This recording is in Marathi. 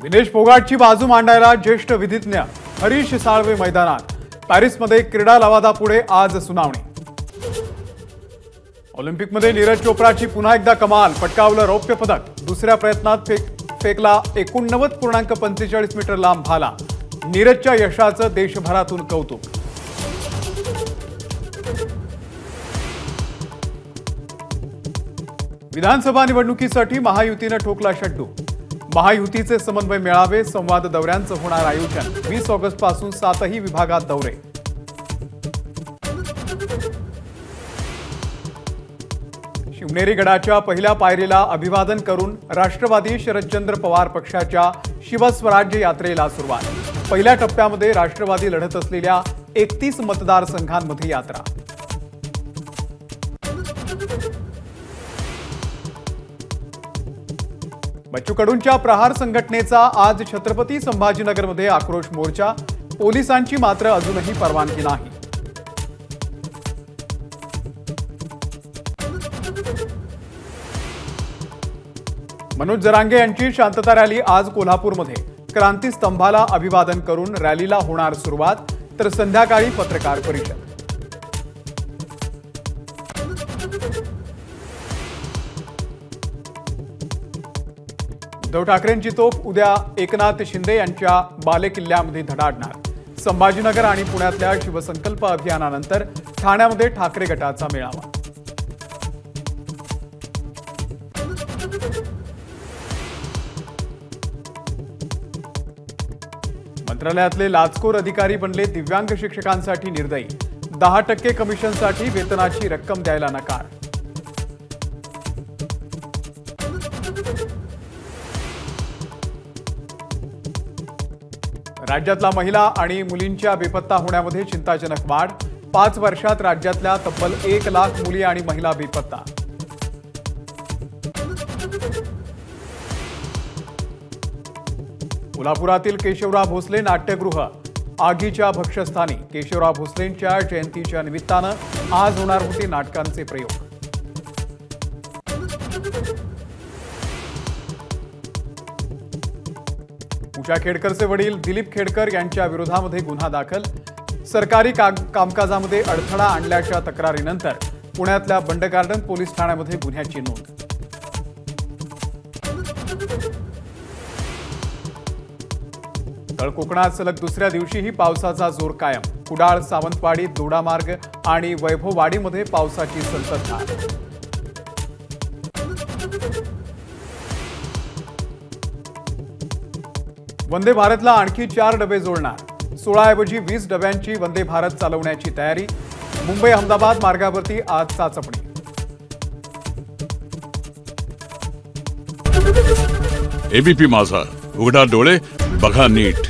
विनेश फोगाटची बाजू मांडायला ज्येष्ठ विधिज्ञ हरीश साळवे मैदानात। पॅरिसमध्ये क्रीडा लवादापुढे आज सुनावणी। ऑलिम्पिकमध्ये नीरज चोप्राची पुन्हा एकदा कमाल, पटकावलं रौप्य पदक। दुसऱ्या प्रयत्नात फेकला 89.45 मीटर लांब भाला। नीरजच्या यशाचं देशभरातून कौतुक। विधानसभा निवडणुकीसाठी महायुतीने ठोकला शड्डू। महायुतीचे समन्वय मेळावे, संवाद दौऱ्यांचं होणार आयोजन। 20 ऑगस्ट पासून 7ही विभागात दौरे। शिवनेरी गडाच्या पहिल्या पायरीला अभिवादन करून राष्ट्रवादी शरदचंद्र पवार पक्षाच्या शिवस्वराज्य यात्रेला सुरुवात। पहिल्या टप्प्यामध्ये राष्ट्रवादी लढत असलेल्या 31 मतदारसंघांमध्ये यात्रा। बच्चू कडूंच्या प्रहार संघटनेचा आज छत्रपती संभाजीनगरमध्ये आक्रोश मोर्चा। पोलिसांची मात्र अजूनही परवानगी नाही। मनोज जरांगे यांची शांतता रॅली आज कोल्हापूरमध्ये। क्रांती स्तंभाला अभिवादन करून रॅलीला होणार सुरुवात, तर संध्याकाळी पत्रकार परिषद। उद्धव ठाकरेंची तोफ उद्या एकनाथ शिंदे यांच्या बालेकिल्ल्यामध्ये धडाडणार। संभाजीनगर आणि पुण्यातल्या शिवसंकल्प अभियानानंतर ठाण्यामध्ये ठाकरे गटाचा मेळावा। मंत्रालयातले लाचखोर अधिकारी बनले दिव्यांग शिक्षकांसाठी निर्दयी। 10% कमिशनसाठी वेतनाची रक्कम द्यायला नकार। राज्यातला महिला आणि मुलींच्या बेपत्ता होण्यामध्ये चिंताजनक वाढ। 5 वर्षात राज्यातल्या तब्बल 1 लाख मुली आणि महिला बेपत्ता। कोल्हापुरातील केशवराव भोसले नाट्यगृह आगीच्या भक्ष्यस्थानी। केशवराव भोसलेंच्या जयंतीच्या निमित्तानं आज होणार होते नाटकांचे प्रयोग। पूजा खेडकरचे वडील दिलीप खेडकर यांच्या विरोधामध्ये गुन्हा दाखल। सरकारी कामकाजामध्ये अडथळा आणल्याच्या तक्रारीनंतर पुण्यातल्या बंड गार्डन पोलीस ठाण्यामध्ये गुन्ह्याची नोंद। तळ कोकणात सलग दुसऱ्या दिवशीही पावसाचा जोर कायम। कुडाळ, सावंतवाडी, दोडामार्ग आणि वैभववाडीमध्ये पावसाची संततधार। वंदे भारतला आणखी 4 डबे जोडणार। 16 ऐवजी 20 डब्यांची वंदे भारत चालवण्याची तयारी। मुंबई अहमदाबाद मार्गावरती आज चाचपणी। एबीपी माझा, उघडा डोळे बघा नीट।